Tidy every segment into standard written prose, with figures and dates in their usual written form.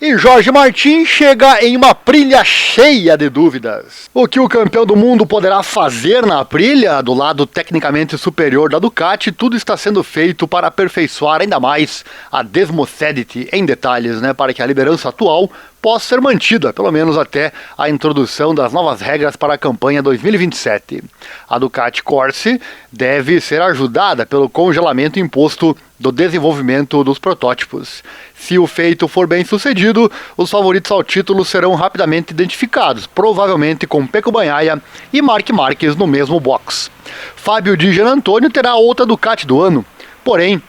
E Jorge Martin chega em uma Aprilia cheia de dúvidas. O que o campeão do mundo poderá fazer na Aprilia, do lado tecnicamente superior da Ducati, tudo está sendo feito para aperfeiçoar ainda mais a Desmocedity em detalhes, para que a liderança atual possa ser mantida, pelo menos até a introdução das novas regras para a campanha 2027. A Ducati Corse deve ser ajudada pelo congelamento imposto do desenvolvimento dos protótipos. Se o feito for bem sucedido, os favoritos ao título serão rapidamente identificados, provavelmente com Pecco Bagnaia e Marc Marquez no mesmo box. Fábio Di Giannantonio terá outra Ducati do ano, porém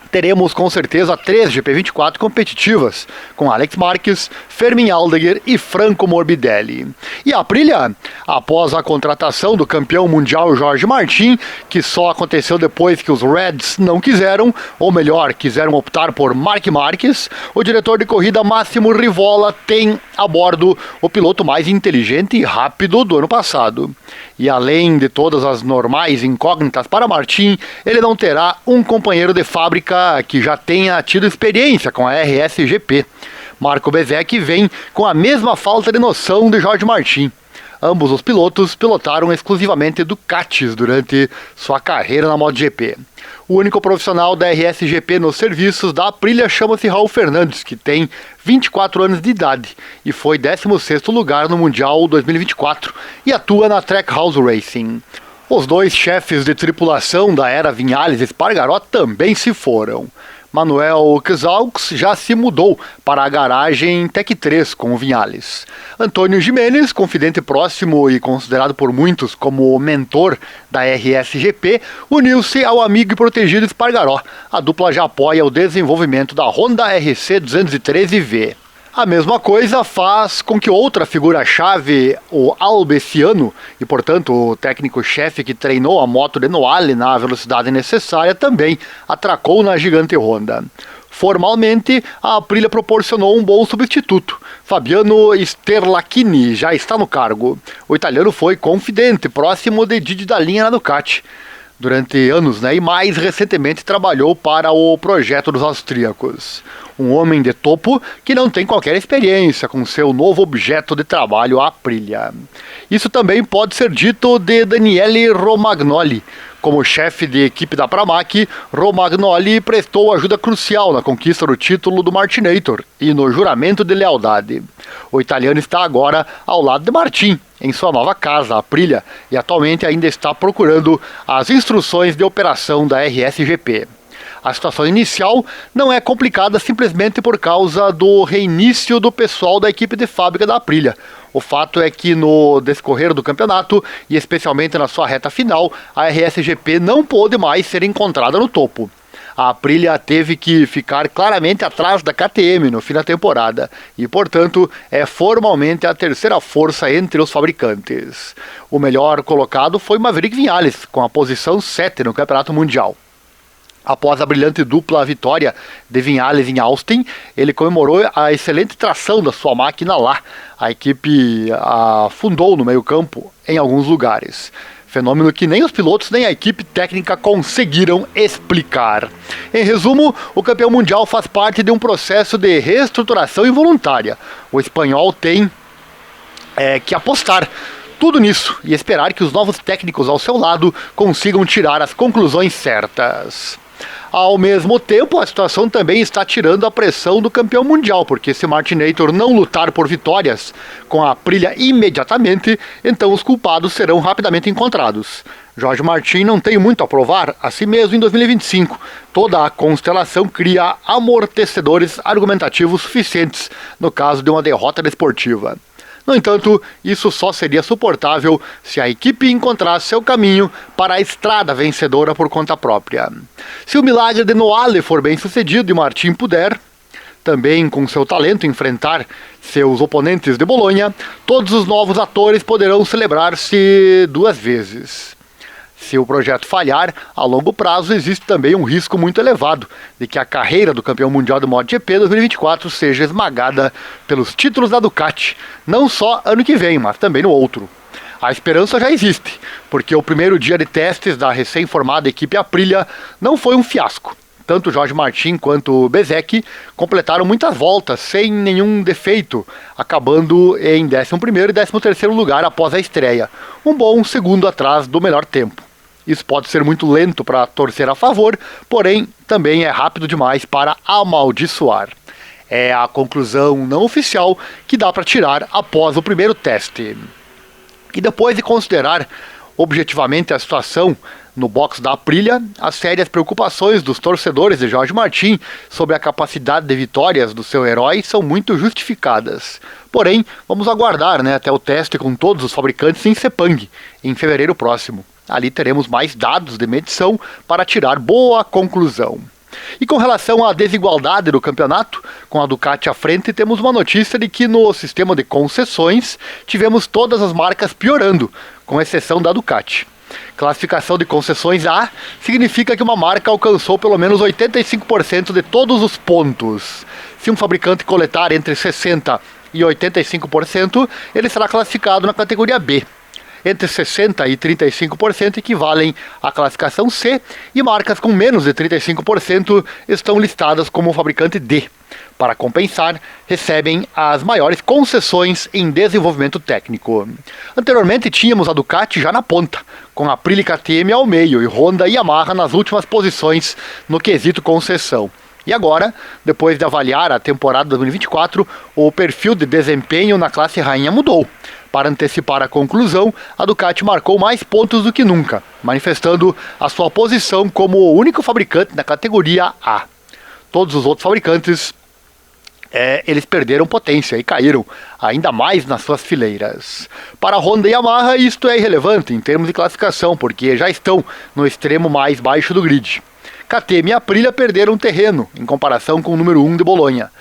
teremos com certeza 3 GP24 competitivas, com Alex Marques, Fermin Aldeguer e Franco Morbidelli. E a Aprilia, após a contratação do campeão mundial Jorge Martin, que só aconteceu depois que os Reds não quiseram, ou melhor, quiseram optar por Marc Marques, o diretor de corrida Massimo Rivola tem a bordo o piloto mais inteligente e rápido do ano passado. E além de todas as normais incógnitas para Martin, ele não terá um companheiro de fábrica que já tenha tido experiência com a RSGP. Marco Bezzecchi vem com a mesma falta de noção de Jorge Martin. Ambos os pilotos pilotaram exclusivamente Ducatis durante sua carreira na MotoGP. O único profissional da RSGP nos serviços da Aprilia chama-se Raul Fernandes, que tem 24 anos de idade e foi 16º lugar no Mundial 2024 e atua na Trackhouse Racing. Os dois chefes de tripulação da era Vinhales-Espargaró também se foram. Manuel Casalx já se mudou para a garagem Tech 3 com o Vinhales. Antônio Gimenez, confidente próximo e considerado por muitos como o mentor da RSGP, uniu-se ao amigo e protegido Espargaró. A dupla já apoia o desenvolvimento da Honda RC 213V. A mesma coisa faz com que outra figura-chave, o Albeciano, e portanto o técnico-chefe que treinou a moto de Noale na velocidade necessária, também atracou na gigante Honda. Formalmente, a Aprilia proporcionou um bom substituto. Fabiano Sterlachini já está no cargo. O italiano foi confidente, próximo de Didi Dalinha na Ducati durante anos, e mais recentemente trabalhou para o projeto dos austríacos. Um homem de topo que não tem qualquer experiência com seu novo objeto de trabalho, a Aprilia. Isso também pode ser dito de Daniele Romagnoli. Como chefe de equipe da Pramac, Romagnoli prestou ajuda crucial na conquista do título do Martinator e no juramento de lealdade. O italiano está agora ao lado de Martin, em sua nova casa, a Aprilia, e atualmente ainda está procurando as instruções de operação da RSGP. A situação inicial não é complicada simplesmente por causa do reinício do pessoal da equipe de fábrica da Aprilia. O fato é que no decorrer do campeonato, e especialmente na sua reta final, a RSGP não pôde mais ser encontrada no topo. A Aprilia teve que ficar claramente atrás da KTM no fim da temporada e, portanto, é formalmente a terceira força entre os fabricantes. O melhor colocado foi Maverick Viñales, com a posição 7 no Campeonato Mundial. Após a brilhante dupla vitória de Viñales em Austin, ele comemorou a excelente tração da sua máquina lá. A equipe afundou no meio-campo em alguns lugares. Fenômeno que nem os pilotos nem a equipe técnica conseguiram explicar. Em resumo, o campeão mundial faz parte de um processo de reestruturação involuntária. O espanhol tem que apostar tudo nisso e esperar que os novos técnicos ao seu lado consigam tirar as conclusões certas. Ao mesmo tempo, a situação também está tirando a pressão do campeão mundial, porque se Martinator não lutar por vitórias com a Aprilia imediatamente, então os culpados serão rapidamente encontrados. Jorge Martin não tem muito a provar a si mesmo em 2025. Toda a constelação cria amortecedores argumentativos suficientes no caso de uma derrota desportiva. No entanto, isso só seria suportável se a equipe encontrasse seu caminho para a estrada vencedora por conta própria. Se o milagre de Noale for bem sucedido e Martin puder, também com seu talento, enfrentar seus oponentes de Bolonha, todos os novos atores poderão celebrar-se 2 vezes. Se o projeto falhar, a longo prazo existe também um risco muito elevado de que a carreira do campeão mundial do MotoGP 2024 seja esmagada pelos títulos da Ducati, não só ano que vem, mas também no outro. A esperança já existe, porque o primeiro dia de testes da recém-formada equipe Aprilia não foi um fiasco. Tanto Jorge Martin quanto Bezzecchi completaram muitas voltas sem nenhum defeito, acabando em 11º e 13º lugar após a estreia, um bom segundo atrás do melhor tempo. Isso pode ser muito lento para torcer a favor, porém também é rápido demais para amaldiçoar. É a conclusão não oficial que dá para tirar após o primeiro teste. E depois de considerar objetivamente a situação no box da Aprilia, as sérias preocupações dos torcedores de Jorge Martin sobre a capacidade de vitórias do seu herói são muito justificadas. Porém, vamos aguardar até o teste com todos os fabricantes em Sepang, em fevereiro próximo. Ali teremos mais dados de medição para tirar boa conclusão. E com relação à desigualdade do campeonato, com a Ducati à frente, temos uma notícia de que no sistema de concessões tivemos todas as marcas piorando, com exceção da Ducati. Classificação de concessões A significa que uma marca alcançou pelo menos 85% de todos os pontos. Se um fabricante coletar entre 60% e 85%, ele será classificado na categoria B. Entre 60% e 35% equivalem à classificação C, e marcas com menos de 35% estão listadas como fabricante D. Para compensar, recebem as maiores concessões em desenvolvimento técnico. Anteriormente tínhamos a Ducati já na ponta, com a Aprilia e KTM ao meio e Honda e Yamaha nas últimas posições no quesito concessão. E agora, depois de avaliar a temporada 2024, o perfil de desempenho na classe rainha mudou. Para antecipar a conclusão, a Ducati marcou mais pontos do que nunca, manifestando a sua posição como o único fabricante na categoria A. Todos os outros fabricantes, eles perderam potência e caíram ainda mais nas suas fileiras. Para a Honda e Yamaha, isto é irrelevante em termos de classificação, porque já estão no extremo mais baixo do grid. KTM e Aprilia perderam terreno em comparação com o número 1 de Bolonha.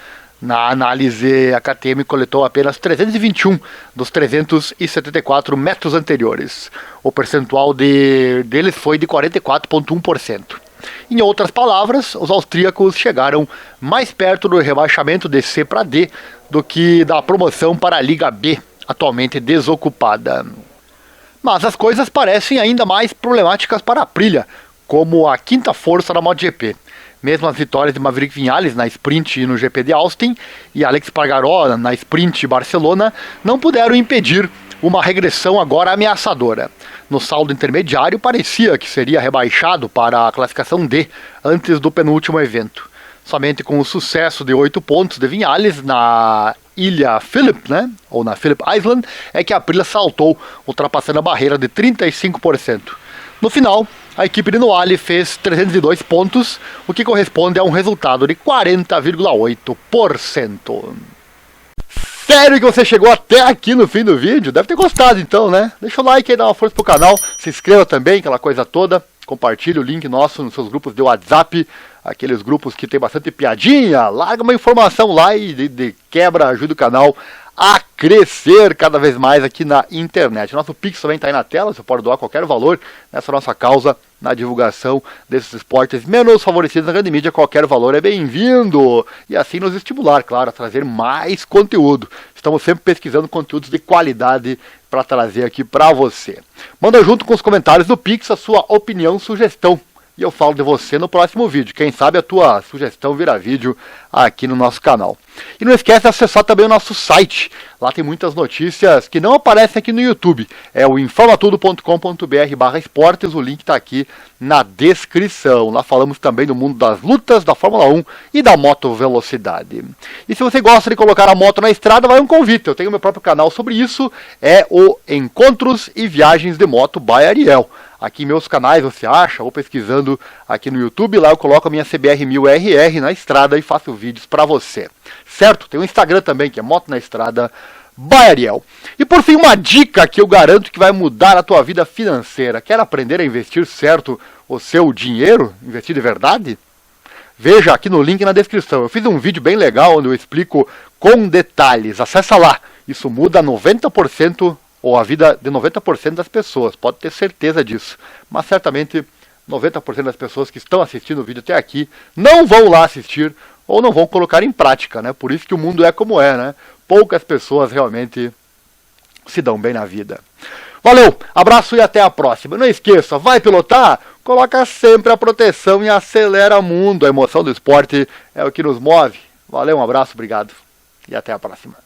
Na análise, a KTM coletou apenas 321 dos 374 metros anteriores. O percentual deles foi de 44,1%. Em outras palavras, os austríacos chegaram mais perto do rebaixamento de C para D do que da promoção para a Liga B, atualmente desocupada. Mas as coisas parecem ainda mais problemáticas para a Aprilia, como a quinta força da MotoGP. Mesmo as vitórias de Maverick Viñales na Sprint e no GP de Austin e Alex Espargaró na Sprint de Barcelona não puderam impedir uma regressão agora ameaçadora. No saldo intermediário parecia que seria rebaixado para a classificação D antes do penúltimo evento. Somente com o sucesso de 8 pontos de Viñales na Ilha Phillip, ou na Phillip Island, é que a Aprilia saltou, ultrapassando a barreira de 35%. No final, a equipe de Noale fez 302 pontos, o que corresponde a um resultado de 40,8%. Sério que você chegou até aqui no fim do vídeo? Deve ter gostado então, né? Deixa o like aí, dá uma força pro canal, se inscreva também, aquela coisa toda. Compartilhe o link nosso nos seus grupos de WhatsApp, aqueles grupos que tem bastante piadinha. Larga uma informação lá e de quebra ajuda o canal a crescer cada vez mais aqui na internet. Nosso Pix também está aí na tela, você pode doar qualquer valor nessa nossa causa na divulgação desses esportes menos favorecidos na grande mídia. Qualquer valor é bem-vindo e assim nos estimular, claro, a trazer mais conteúdo. Estamos sempre pesquisando conteúdos de qualidade para trazer aqui para você. Manda junto com os comentários do Pix a sua opinião, sugestão. E eu falo de você no próximo vídeo. Quem sabe a tua sugestão vira vídeo aqui no nosso canal. E não esquece de acessar também o nosso site. Lá tem muitas notícias que não aparecem aqui no YouTube. É o informatudo.com.br/esportes. O link está aqui na descrição. Lá falamos também do mundo das lutas, da Fórmula 1 e da moto velocidade. E se você gosta de colocar a moto na estrada, vai um convite. Eu tenho meu próprio canal sobre isso. É o Encontros e Viagens de Moto by Ariel. Aqui em meus canais você acha, ou pesquisando aqui no YouTube, lá eu coloco a minha CBR1000RR na estrada e faço vídeos para você. Certo? Tem um Instagram também, que é Moto na Estrada by Ariel. E por fim, uma dica que eu garanto que vai mudar a tua vida financeira. Quer aprender a investir certo o seu dinheiro? Investir de verdade? Veja aqui no link na descrição. Eu fiz um vídeo bem legal onde eu explico com detalhes. Acessa lá. Isso muda 90%, ou a vida de 90% das pessoas, pode ter certeza disso. Mas certamente 90% das pessoas que estão assistindo o vídeo até aqui não vão lá assistir ou não vão colocar em prática, né? Por isso que o mundo é como é, né? Poucas pessoas realmente se dão bem na vida. Valeu, abraço e até a próxima. Não esqueça, vai pilotar coloca sempre a proteção e acelera o mundo. A emoção do esporte é o que nos move. Valeu, um abraço, obrigado e até a próxima.